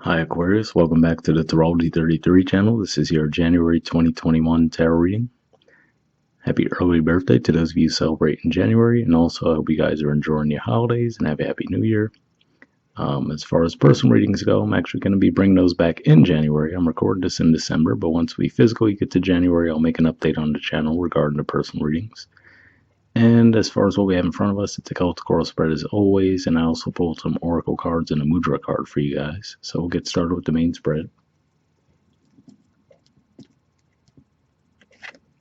Hi Aquarius, welcome back to the Astrology 33 channel. This is your January 2021 tarot reading. Happy early birthday to those of you celebrating in January, and also I hope you guys are enjoying your holidays and have a happy new year. As far as personal readings go, I'm actually going to be bringing those back in January. I'm recording this in December, but once we physically get to January, I'll make an update on the channel regarding the personal readings. And as far as what we have in front of us, it's a Celtic Coral spread as always, and I also pulled some Oracle cards and a Mudra card for you guys. So we'll get started with the main spread.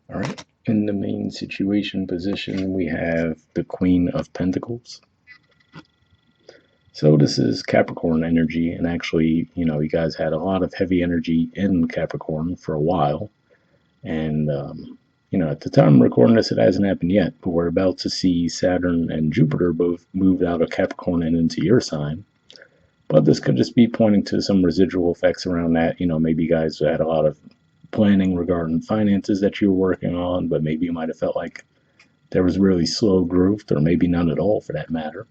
All right, in the main situation position, we have the Queen of Pentacles. So this is Capricorn energy, and actually, you guys had a lot of heavy energy in Capricorn for a while, and at the time I'm recording this, it hasn't happened yet, but we're about to see Saturn and Jupiter both moved out of Capricorn and into your sign. But this could just be pointing to some residual effects around that. Maybe you guys had a lot of planning regarding finances that you were working on, but maybe you might have felt like there was really slow growth, or maybe none at all for that matter.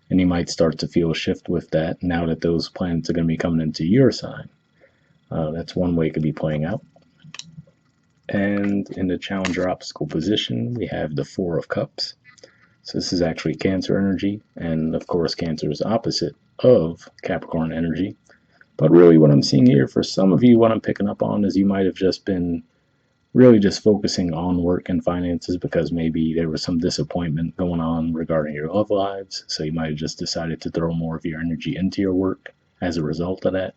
And you might start to feel a shift with that now that those planets are going to be coming into your sign. That's one way it could be playing out. And in the Challenger obstacle position, we have the Four of Cups. So this is actually Cancer energy, and of course Cancer is opposite of Capricorn energy. But really what I'm seeing here, for some of you, what I'm picking up on is you might have just been really just focusing on work and finances because maybe there was some disappointment going on regarding your love lives. So you might have just decided to throw more of your energy into your work as a result of that.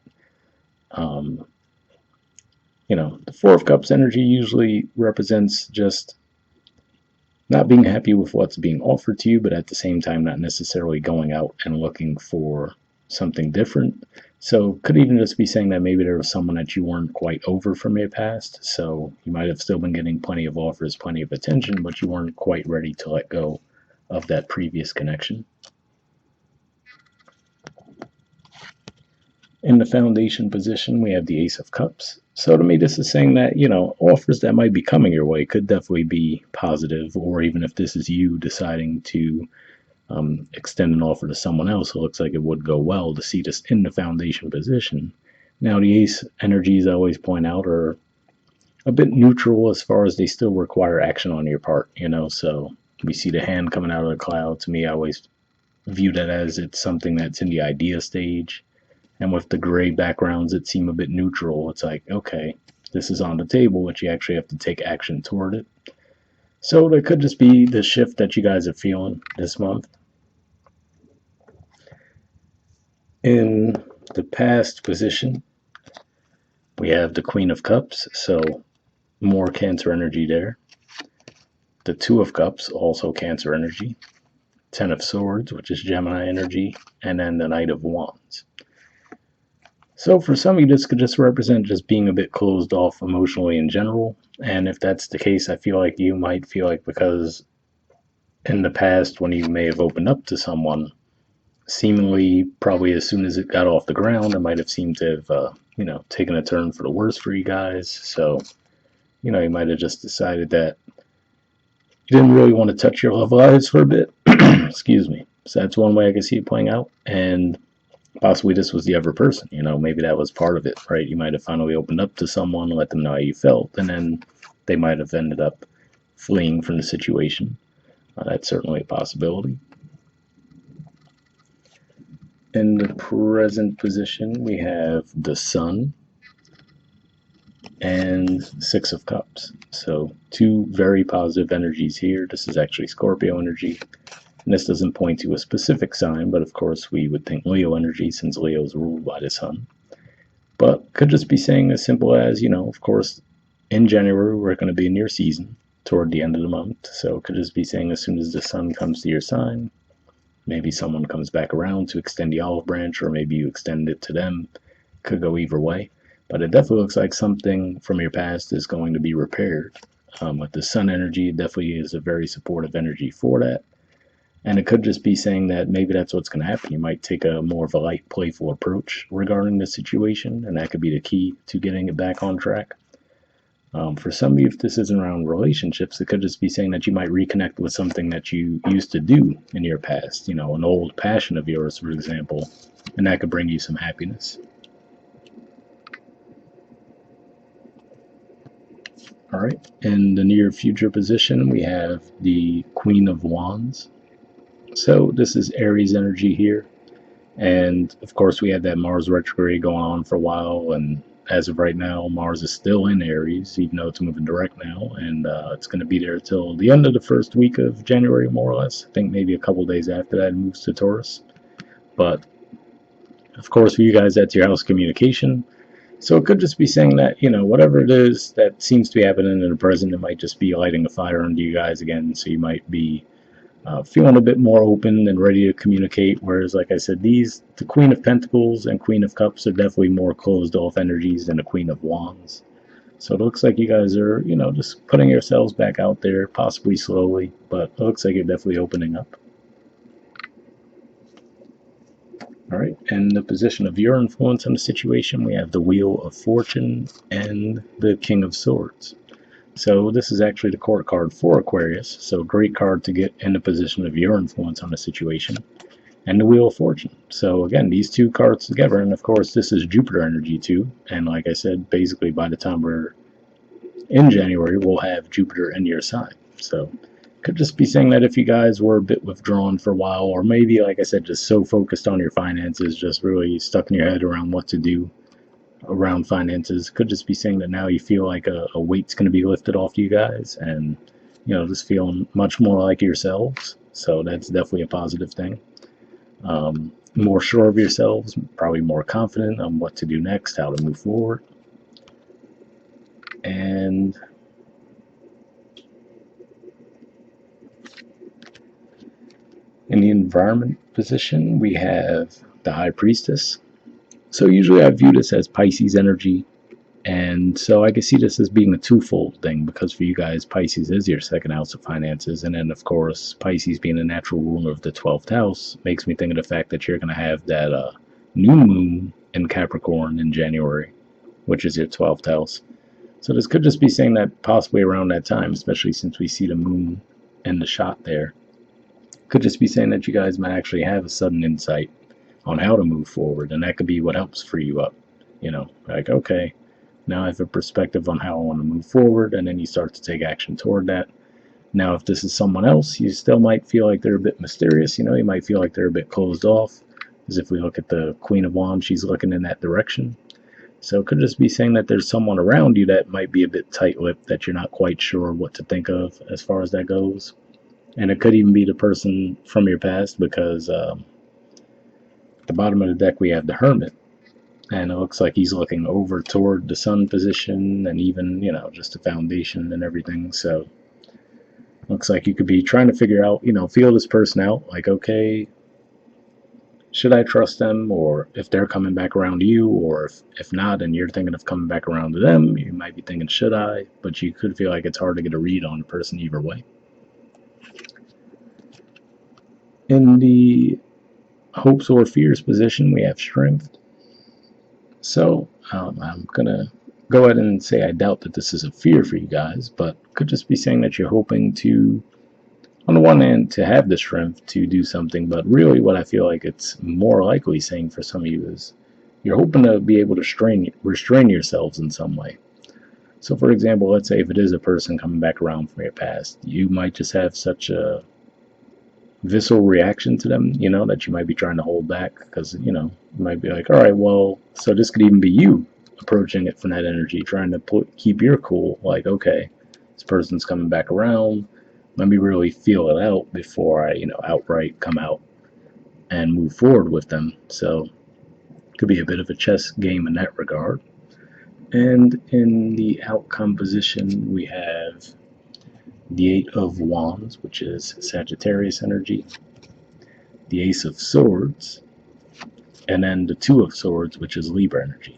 The Four of Cups energy usually represents just not being happy with what's being offered to you, but at the same time not necessarily going out and looking for something different. So could even just be saying that maybe there was someone that you weren't quite over from your past. So you might have still been getting plenty of offers, plenty of attention, but you weren't quite ready to let go of that previous connection. In the foundation position, we have the Ace of Cups. So to me, this is saying that, offers that might be coming your way could definitely be positive, or even if this is you deciding to extend an offer to someone else, it looks like it would go well to see this in the foundation position. Now, the Ace energies, I always point out, are a bit neutral as far as they still require action on your part, so we see the hand coming out of the cloud. To me, I always view that as it's something that's in the idea stage. And with the gray backgrounds that seem a bit neutral, it's like, okay, this is on the table, but you actually have to take action toward it. So there could just be the shift that you guys are feeling this month. In the past position, we have the Queen of Cups, so more Cancer energy there. The Two of Cups, also Cancer energy. Ten of Swords, which is Gemini energy, and then the Knight of Wands. So for some of you, this could just represent just being a bit closed off emotionally in general. And if that's the case, I feel like you might feel like because in the past when you may have opened up to someone, seemingly probably as soon as it got off the ground, it might have seemed to have, taken a turn for the worse for you guys. So, you might have just decided that you didn't really want to touch your love lives for a bit. Excuse me. So that's one way I can see it playing out. And possibly this was the other person, maybe that was part of it, right? You might have finally opened up to someone, let them know how you felt, and then they might have ended up fleeing from the situation. That's certainly a possibility. In the present position, we have the Sun and Six of Cups. So two very positive energies here. This is actually Scorpio energy. And this doesn't point to a specific sign, but of course we would think Leo energy since Leo is ruled by the sun. But could just be saying as simple as, of course, in January we're going to be in your season toward the end of the month. So it could just be saying as soon as the sun comes to your sign, maybe someone comes back around to extend the olive branch, or maybe you extend it to them. Could go either way. But it definitely looks like something from your past is going to be repaired. With the sun energy, it definitely is a very supportive energy for that. And it could just be saying that maybe that's what's going to happen. You might take a more of a light, playful approach regarding the situation, and that could be the key to getting it back on track. For some of you, if this isn't around relationships, it could just be saying that you might reconnect with something that you used to do in your past, an old passion of yours, for example, and that could bring you some happiness. Alright, in the near future position, we have the Queen of Wands. So this is Aries energy here. And of course, we had that Mars retrograde going on for a while. And as of right now, Mars is still in Aries, even though it's moving direct now. And it's going to be there till the end of the first week of January, more or less. I think maybe a couple days after that, it moves to Taurus. But of course, for you guys, that's your house communication. So it could just be saying that, whatever it is that seems to be happening in the present, it might just be lighting a fire under you guys again. So you might be feeling a bit more open and ready to communicate. Whereas, like I said, the Queen of Pentacles and Queen of Cups are definitely more closed off energies than the Queen of Wands. So it looks like you guys are, just putting yourselves back out there, possibly slowly, but it looks like you're definitely opening up. All right, and the position of your influence on the situation, we have the Wheel of Fortune and the King of Swords. So this is actually the court card for Aquarius, so great card to get in the position of your influence on the situation. And the Wheel of Fortune. So again, these two cards together, and of course this is Jupiter energy too, and like I said, basically by the time we're in January, we'll have Jupiter in your sign. So could just be saying that if you guys were a bit withdrawn for a while, or maybe, like I said, just so focused on your finances, just really stuck in your head around what to do around finances, could just be saying that now you feel like a weight's going to be lifted off you guys, and just feeling much more like yourselves. So that's definitely a positive thing. More sure of yourselves, probably more confident on what to do next, how to move forward. And in the environment position, we have the High Priestess. So usually I view this as Pisces energy, and so I can see this as being a twofold thing, because for you guys, Pisces is your second house of finances, and then of course Pisces being a natural ruler of the 12th house makes me think of the fact that you're going to have that new moon in Capricorn in January, which is your 12th house. So this could just be saying that possibly around that time, especially since we see the moon in the shot there, could just be saying that you guys might actually have a sudden insight on how to move forward, and that could be what helps free you up. Like, okay, now I have a perspective on how I want to move forward, and then you start to take action toward that. Now, if this is someone else, you still might feel like they're a bit mysterious. You might feel like they're a bit closed off, as if we look at the Queen of Wands, she's looking in that direction. So it could just be saying that there's someone around you that might be a bit tight-lipped, that you're not quite sure what to think of as far as that goes. And it could even be the person from your past, because at the bottom of the deck we have the Hermit. And it looks like he's looking over toward the sun position, and even, just the foundation and everything. So looks like you could be trying to figure out, feel this person out. Like, okay, should I trust them? Or if they're coming back around to you, or if not, and you're thinking of coming back around to them, you might be thinking, should I? But you could feel like it's hard to get a read on the person either way. In the hopes or fears position, we have Strength. So I'm going to go ahead and say I doubt that this is a fear for you guys, but could just be saying that you're hoping to, on the one hand, to have the strength to do something, but really what I feel like it's more likely saying for some of you is you're hoping to be able to restrain yourselves in some way. So for example, let's say if it is a person coming back around from your past, you might just have such a visceral reaction to them, that you might be trying to hold back, because, you might be like, all right, well, so this could even be you approaching it from that energy, trying to keep your cool, like, okay, this person's coming back around, let me really feel it out before I, outright come out and move forward with them. So it could be a bit of a chess game in that regard. And in the outcome position, we have the Eight of Wands, which is Sagittarius energy, the Ace of Swords, and then the Two of Swords, which is Libra energy.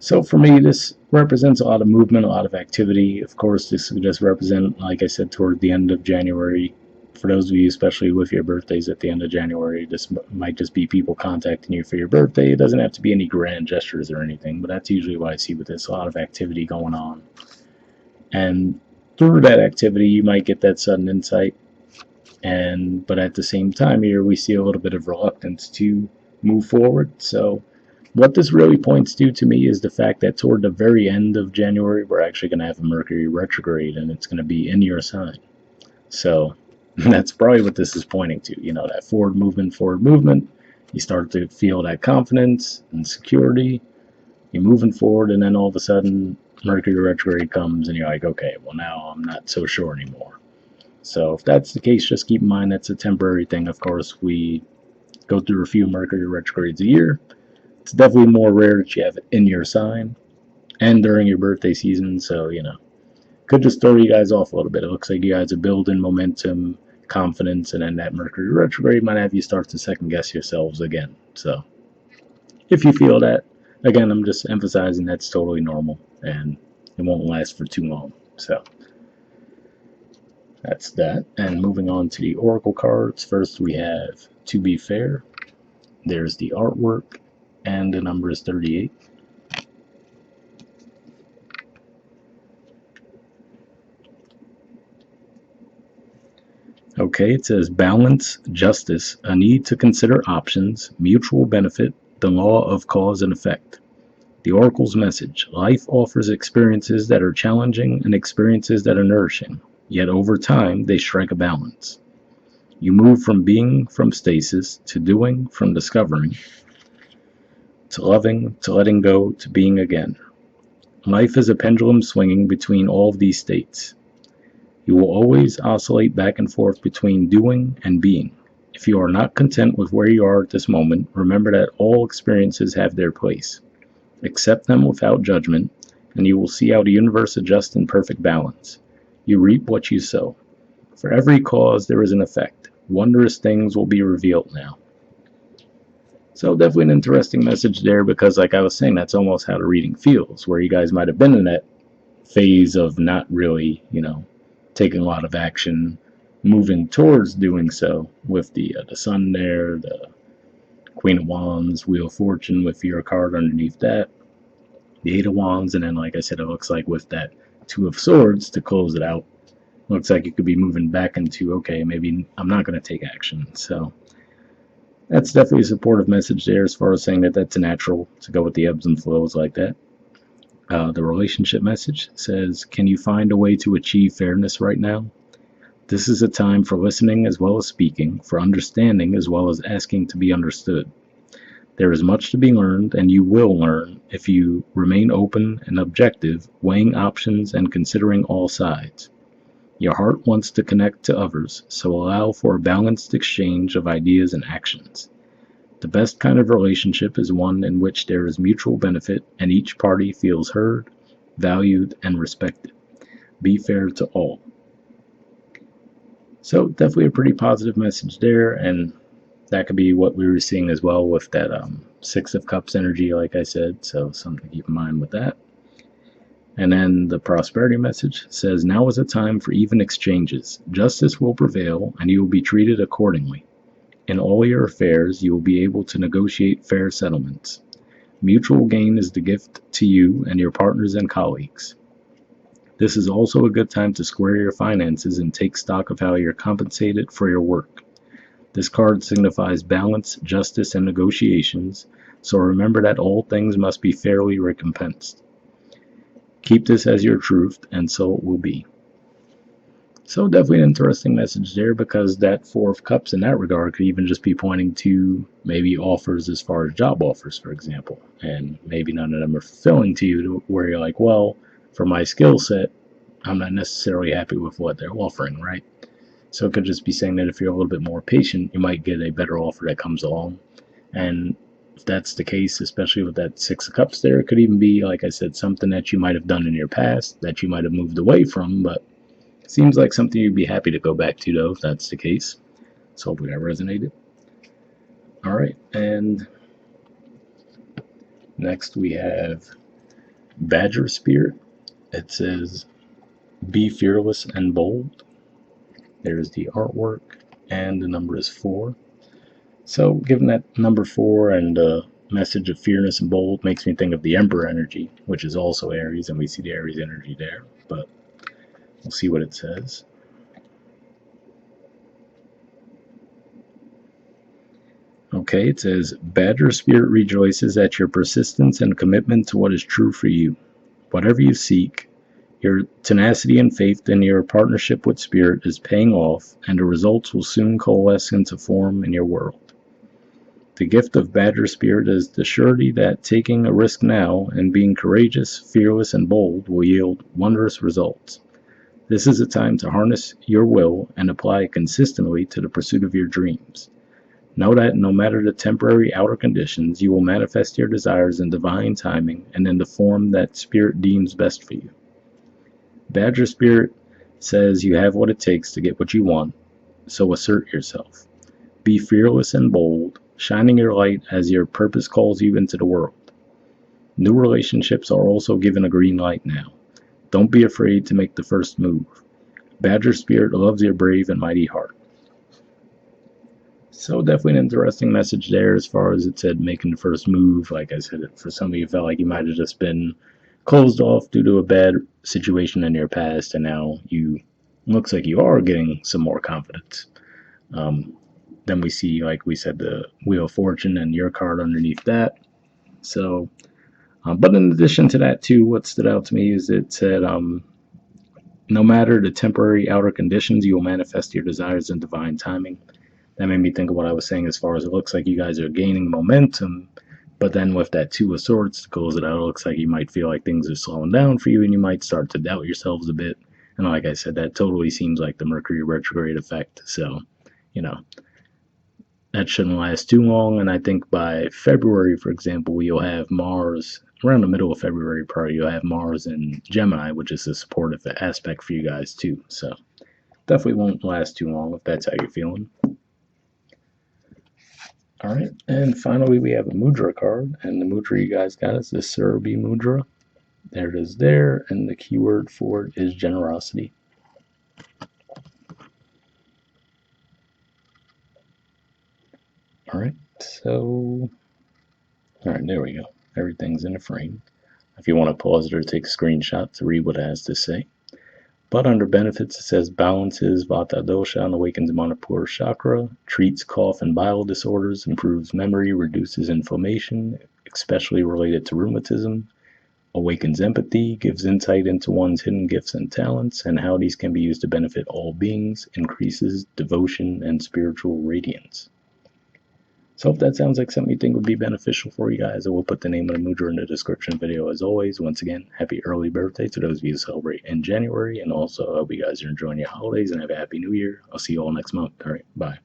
So for me, this represents a lot of movement, a lot of activity. Of course, this would just represent, like I said, toward the end of January. For those of you, especially with your birthdays at the end of January, this might just be people contacting you for your birthday. It doesn't have to be any grand gestures or anything, but that's usually what I see with this, a lot of activity going on. And through that activity, you might get that sudden insight. But at the same time here, we see a little bit of reluctance to move forward. So What this really points to me is the fact that toward the very end of January, we're actually going to have a Mercury retrograde, and it's going to be in your sign. So that's probably what this is pointing to. You know, that forward movement. You start to feel that confidence and security. You're moving forward, and then all of a sudden, Mercury retrograde comes, and you're like, okay, well, now I'm not so sure anymore. So if that's the case, just keep in mind that's a temporary thing. Of course, we go through a few Mercury retrogrades a year. It's definitely more rare that you have it in your sign and during your birthday season. So, you know, could just throw you guys off a little bit. It looks like you guys are building momentum, confidence, and then that Mercury retrograde might have you start to second guess yourselves again. So if you feel that, again, I'm just emphasizing that's totally normal and it won't last for too long. So that's that. And moving on to the Oracle cards. First, we have To Be Fair. There's the artwork, and the number is 38. Okay, it says balance, justice, a need to consider options, mutual benefit, the law of cause and effect. The Oracle's message: life offers experiences that are challenging and experiences that are nourishing, yet over time they strike a balance. You move from being from stasis, to doing, from discovering, to loving, to letting go, to being again. Life is a pendulum swinging between all of these states. You will always oscillate back and forth between doing and being. If you are not content with where you are at this moment, remember that all experiences have their place. Accept them without judgment, and you will see how the universe adjusts in perfect balance. You reap what you sow. For every cause there is an effect. Wondrous things will be revealed now. So definitely an interesting message there, because like I was saying, that's almost how the reading feels, where you guys might have been in that phase of not really, taking a lot of action, moving towards doing so with the sun there, the Queen of Wands, Wheel of Fortune with your card underneath that, the Eight of Wands, and then like I said, it looks like with that Two of Swords to close it out, looks like you could be moving back into, okay, maybe I'm not going to take action. So that's definitely a supportive message there, as far as saying that that's natural to go with the ebbs and flows like that. The relationship message says, can you find a way to achieve fairness right now? This is a time for listening as well as speaking, for understanding as well as asking to be understood. There is much to be learned, and you will learn if you remain open and objective, weighing options and considering all sides. Your heart wants to connect to others, so allow for a balanced exchange of ideas and actions. The best kind of relationship is one in which there is mutual benefit and each party feels heard, valued, and respected. Be fair to all. So definitely a pretty positive message there, and that could be what we were seeing as well with that Six of Cups energy, like I said, so something to keep in mind with that. And then the prosperity message says, now is a time for even exchanges. Justice will prevail, and you will be treated accordingly. In all your affairs, you will be able to negotiate fair settlements. Mutual gain is the gift to you and your partners and colleagues. This is also a good time to square your finances and take stock of how you're compensated for your work. This card signifies balance, justice, and negotiations, so remember that all things must be fairly recompensed. Keep this as your truth, and so it will be. So definitely an interesting message there, because that Four of Cups in that regard could even just be pointing to maybe offers as far as job offers, for example, and maybe none of them are fulfilling to you, to where you're like, well, for my skill set, I'm not necessarily happy with what they're offering, right? So it could just be saying that if you're a little bit more patient, you might get a better offer that comes along. And if that's the case, especially with that Six of Cups there, it could even be, like I said, something that you might have done in your past that you might have moved away from, but seems like something you'd be happy to go back to, though, if that's the case. So hopefully that resonated. All right, and next we have Badger Spirit. It says, be fearless and bold. There's the artwork, and the number is 4. So given that number 4 and the message of fearless and bold makes me think of the Emperor energy, which is also Aries, and we see the Aries energy there, but we'll see what it says. Okay, it says, Badger Spirit rejoices at your persistence and commitment to what is true for you. Whatever you seek, your tenacity and faith in your partnership with Spirit is paying off, and the results will soon coalesce into form in your world. The gift of Badger Spirit is the surety that taking a risk now and being courageous, fearless, and bold will yield wondrous results. This is a time to harness your will and apply it consistently to the pursuit of your dreams. Know that no matter the temporary outer conditions, you will manifest your desires in divine timing and in the form that Spirit deems best for you. Badger Spirit says you have what it takes to get what you want, so assert yourself. Be fearless and bold, shining your light as your purpose calls you into the world. New relationships are also given a green light now. Don't be afraid to make the first move. Badger Spirit loves your brave and mighty heart. So definitely an interesting message there as far as it said making the first move. Like I said, for some of you felt like you might have just been closed off due to a bad situation in your past, and now looks like you are getting some more confidence. Then we see, like we said, the Wheel of Fortune and your card underneath that. So, but in addition to that too, what stood out to me is it said, no matter the temporary outer conditions, you will manifest your desires in divine timing. That made me think of what I was saying as far as it looks like you guys are gaining momentum, but then with that Two of Swords to close it out, it looks like you might feel like things are slowing down for you and you might start to doubt yourselves a bit. And like I said, that totally seems like the Mercury retrograde effect. So, that shouldn't last too long. And I think by February, for example, you'll have Mars, around the middle of February, probably you'll have Mars in Gemini, which is a supportive aspect for you guys too. So, definitely won't last too long if that's how you're feeling. All right, and finally we have a Mudra card, and the Mudra you guys got is the Surabhi Mudra. There it is there, and the keyword for it is generosity. All right, so, all right, there we go. Everything's in a frame. If you want to pause it or take a screenshot to read what it has to say. But under benefits, it says balances Vata dosha and awakens Manipura chakra, treats cough and bile disorders, improves memory, reduces inflammation, especially related to rheumatism, awakens empathy, gives insight into one's hidden gifts and talents, and how these can be used to benefit all beings, increases devotion and spiritual radiance. So if that sounds like something you think would be beneficial for you guys, I will put the name of the Mudra in the description video as always. Once again, happy early birthday to those of you who celebrate in January, and also I hope you guys are enjoying your holidays and have a happy new year. I'll see you all next month. All right, bye.